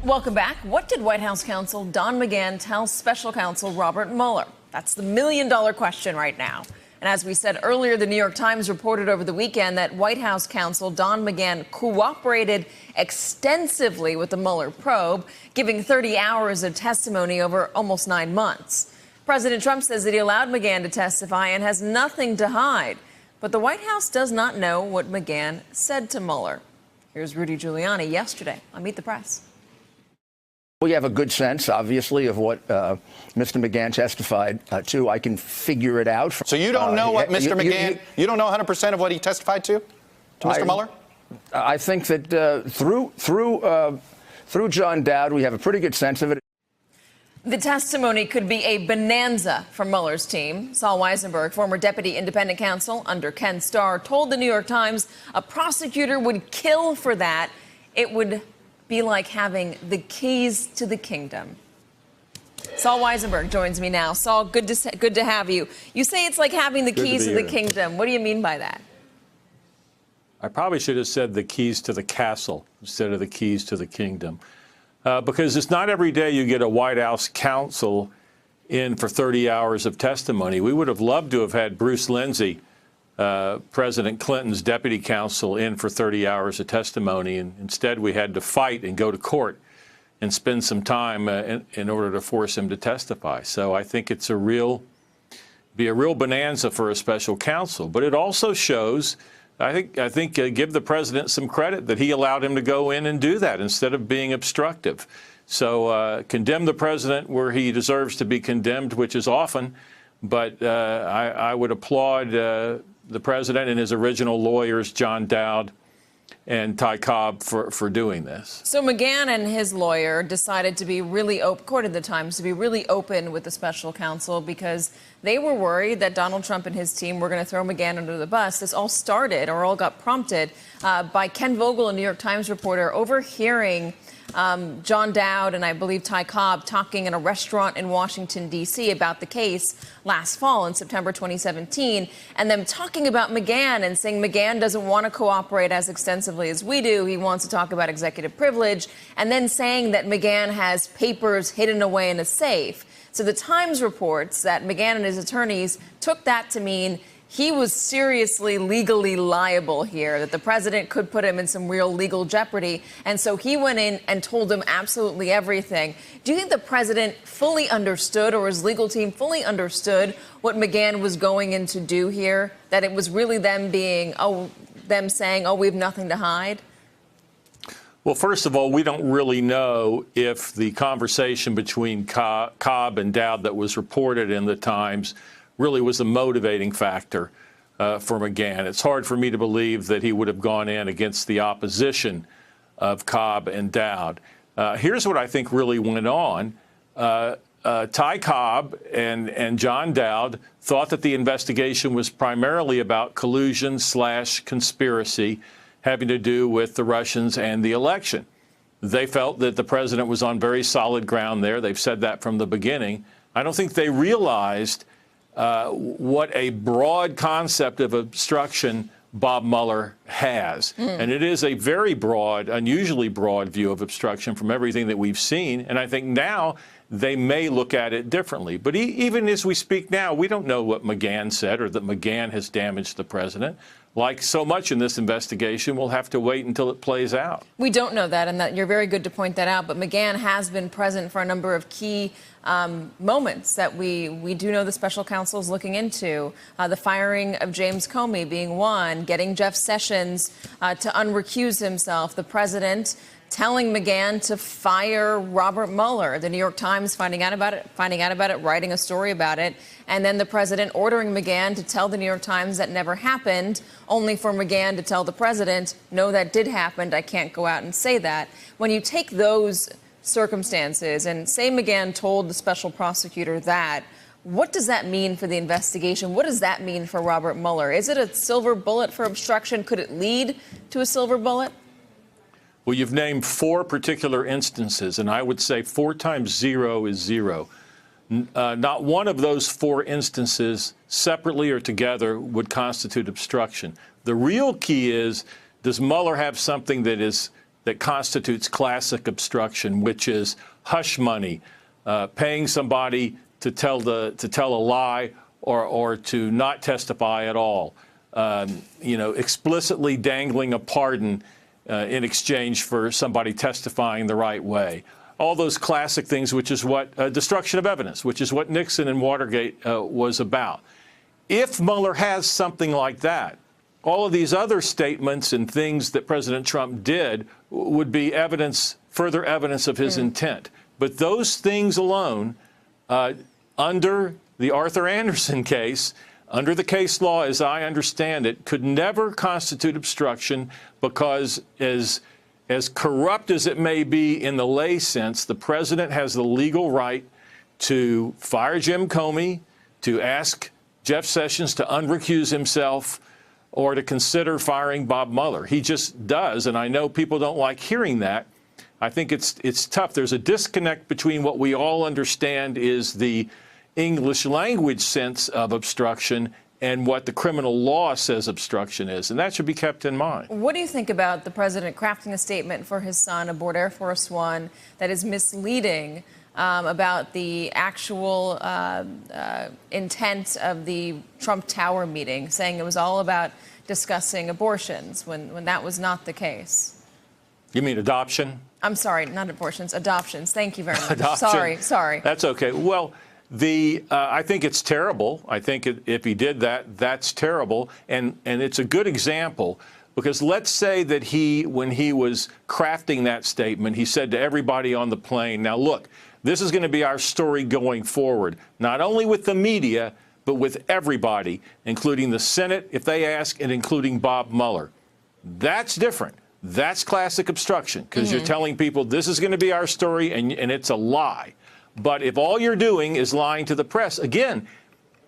Welcome back. What did White House counsel Don McGahn tell special counsel Robert Mueller? That's the million-dollar question right now. And as we said earlier, the New York Times reported over the weekend that White House counsel Don McGahn cooperated extensively with the Mueller probe, giving 30 hours of testimony over almost 9 months. President Trump says that he allowed McGahn to testify and has nothing to hide. But the White House does not know what McGahn said to Mueller. Here's Rudy Giuliani yesterday on Meet the Press. We have a good sense, obviously, of what Mr. McGahn testified to. I can figure it out. So you don't know what Mr. McGahn, you don't know 100% of what he testified to Mr. Mueller? I think that through John Dowd, we have a pretty good sense of it. The testimony could be a bonanza for Mueller's team. Saul Weisenberg, former deputy independent counsel under Ken Starr, told the New York Times a prosecutor would kill for that. It would be like having the keys to the kingdom. Saul Weisenberg joins me now. Saul, good to have you. You say it's like having the keys to the kingdom. What do you mean by that? I probably should have said the keys to the castle instead of the keys to the kingdom. Because it's not every day you get a White House counsel in for 30 hours of testimony. We would have loved to have had Bruce Lindsay, President Clinton's deputy counsel, in for 30 hours of testimony. And instead, we had to fight and go to court and spend some time in order to force him to testify. So I think it's be a real bonanza for a special counsel. But it also shows, I think give the president some credit that he allowed him to go in and do that instead of being obstructive. So condemn the president where he deserves to be condemned, which is often. But I would applaud the president and his original lawyers, John Dowd and Ty Cobb, for doing this. So McGahn and his lawyer decided to be really open, according to the Times, to be really open with the special counsel because they were worried that Donald Trump and his team were going to throw McGahn under the bus. This all started, or all got prompted, by Ken Vogel, a New York Times reporter, overhearing John Dowd and I believe Ty Cobb talking in a restaurant in Washington, D.C. about the case last fall in September 2017, and them talking about McGahn and saying McGahn doesn't want to cooperate as extensively as we do. He wants to talk about executive privilege, and then saying that McGahn has papers hidden away in a safe. So the Times reports that McGahn and his attorneys took that to mean he was seriously legally liable here, that the president could put him in some real legal jeopardy. And so he went in and told him absolutely everything. Do you think the president fully understood, or his legal team fully understood, what McGahn was going in to do here? That it was really them saying, we have nothing to hide? Well, first of all, we don't really know if the conversation between Cobb and Dowd that was reported in the Times really was a motivating factor for McGahn. It's hard for me to believe that he would have gone in against the opposition of Cobb and Dowd. Here's what I think really went on. Ty Cobb and John Dowd thought that the investigation was primarily about collusion/conspiracy having to do with the Russians and the election. They felt that the president was on very solid ground there. They've said that from the beginning. I don't think they realized what a broad concept of obstruction Bob Mueller has. And it is a very broad, unusually broad view of obstruction from everything that we've seen. And I think now they may look at it differently. But even as we speak now, we don't know what McGahn said or that McGahn has damaged the president. Like so much in this investigation, we'll have to wait until it plays out. We don't know that, and that you're very good to point that out. But McGahn has been present for a number of key moments that we do know the special counsel is looking into. The firing of James Comey being one, getting Jeff Sessions to unrecuse himself, the president telling McGahn to fire Robert Mueller, the New York Times finding out about it, writing a story about it, and then the president ordering McGahn to tell the New York Times that never happened, only for McGahn to tell the president, no, that did happen, I can't go out and say that. When you take those circumstances and say McGahn told the special prosecutor that, what does that mean for the investigation? What does that mean for Robert Mueller? Is it a silver bullet for obstruction? Could it lead to a silver bullet? Well, you've named 4 particular instances, and I would say 4 times 0 is 0. Not one of those 4 instances, separately or together, would constitute obstruction. The real key is, does Mueller have something that is that constitutes classic obstruction, which is hush money, paying somebody to tell a lie or to not testify at all, explicitly dangling a pardon in exchange for somebody testifying the right way. All those classic things, which is what destruction of evidence, which is what Nixon and Watergate was about. If Mueller has something like that, all of these other statements and things that President Trump did would be evidence, further evidence of his intent. But those things alone, under the Arthur Anderson case, under the case law as I understand it, could never constitute obstruction because as corrupt as it may be in the lay sense, the president has the legal right to fire Jim Comey, to ask Jeff Sessions to unrecuse himself, or to consider firing Bob Mueller. He just does, and I know people don't like hearing that. I think it's tough. There's a disconnect between what we all understand is the English language sense of obstruction and what the criminal law says obstruction is, and that should be kept in mind. What do you think about the president crafting a statement for his son aboard Air Force One that is misleading about the actual intent of the Trump Tower meeting, saying it was all about discussing abortions when that was not the case? You mean adoption? I'm sorry, not abortions, adoptions. Thank you very much. Adoption. Sorry. That's okay. Well, I think it's terrible. I think if he did that, that's terrible. And it's a good example because let's say that when he was crafting that statement, he said to everybody on the plane, now look, this is going to be our story going forward, not only with the media, but with everybody, including the Senate, if they ask, and including Bob Mueller. That's different. That's classic obstruction because you're telling people this is going to be our story and it's a lie. But if all you're doing is lying to the press, again,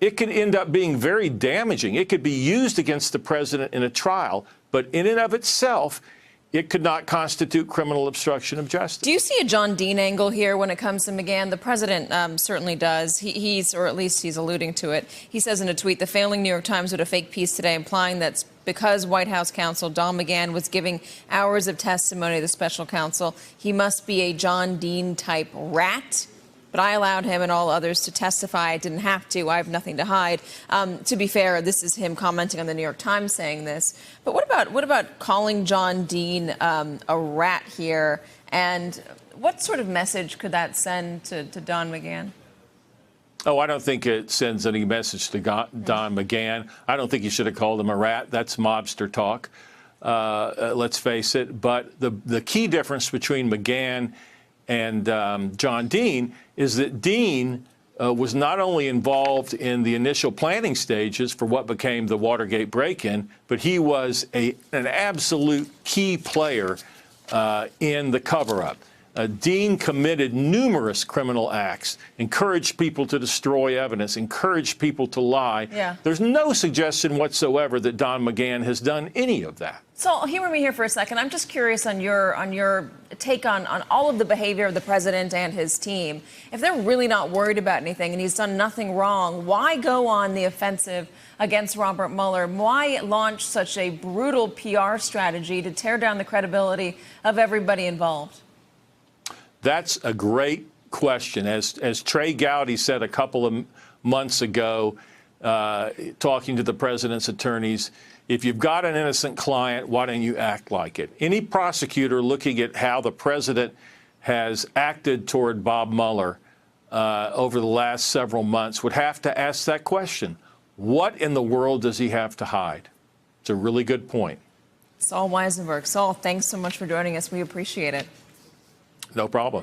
it could end up being very damaging. It could be used against the president in a trial, but in and of itself, it could not constitute criminal obstruction of justice. Do you see a John Dean angle here when it comes to McGahn? The president certainly does. Or at least he's alluding to it. He says in a tweet, the failing New York Times wrote a fake piece today implying that because White House counsel Don McGahn was giving hours of testimony to the special counsel, he must be a John Dean type rat. But I allowed him and all others to testify. I didn't have to. I have nothing to hide. To be fair, this is him commenting on the New York Times saying this. But what about calling John Dean a rat here? And what sort of message could that send to Don McGahn? Oh, I don't think it sends any message to Don McGahn. I don't think you should have called him a rat. That's mobster talk. Let's face it. But the key difference between McGahn and John Dean is that Dean was not only involved in the initial planning stages for what became the Watergate break-in, but he was an absolute key player in the cover-up. Dean committed numerous criminal acts, encouraged people to destroy evidence, encouraged people to lie. Yeah. There's no suggestion whatsoever that Don McGahn has done any of that. So humor me here for a second. I'm just curious on your take on all of the behavior of the president and his team. If they're really not worried about anything and he's done nothing wrong, why go on the offensive against Robert Mueller? Why launch such a brutal PR strategy to tear down the credibility of everybody involved? That's a great question. As Trey Gowdy said a couple of months ago, talking to the president's attorneys, if you've got an innocent client, why don't you act like it? Any prosecutor looking at how the president has acted toward Bob Mueller over the last several months would have to ask that question. What in the world does he have to hide? It's a really good point. Saul Weisenberg. Saul, thanks so much for joining us. We appreciate it. No problem.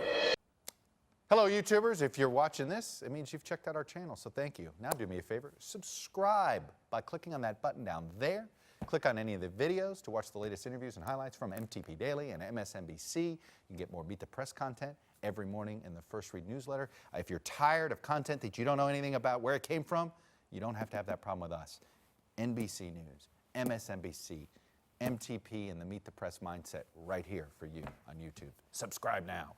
Hello, YouTubers. If you're watching this, it means you've checked out our channel, so thank you. Now do me a favor, subscribe by clicking on that button down there. Click on any of the videos to watch the latest interviews and highlights from MTP Daily and MSNBC. You can get more Beat the Press content every morning in the First Read newsletter. If you're tired of content that you don't know anything about where it came from, you don't have to have that problem with us. NBC News, MSNBC, MTP, and the Meet the Press mindset right here for you on YouTube. Subscribe now.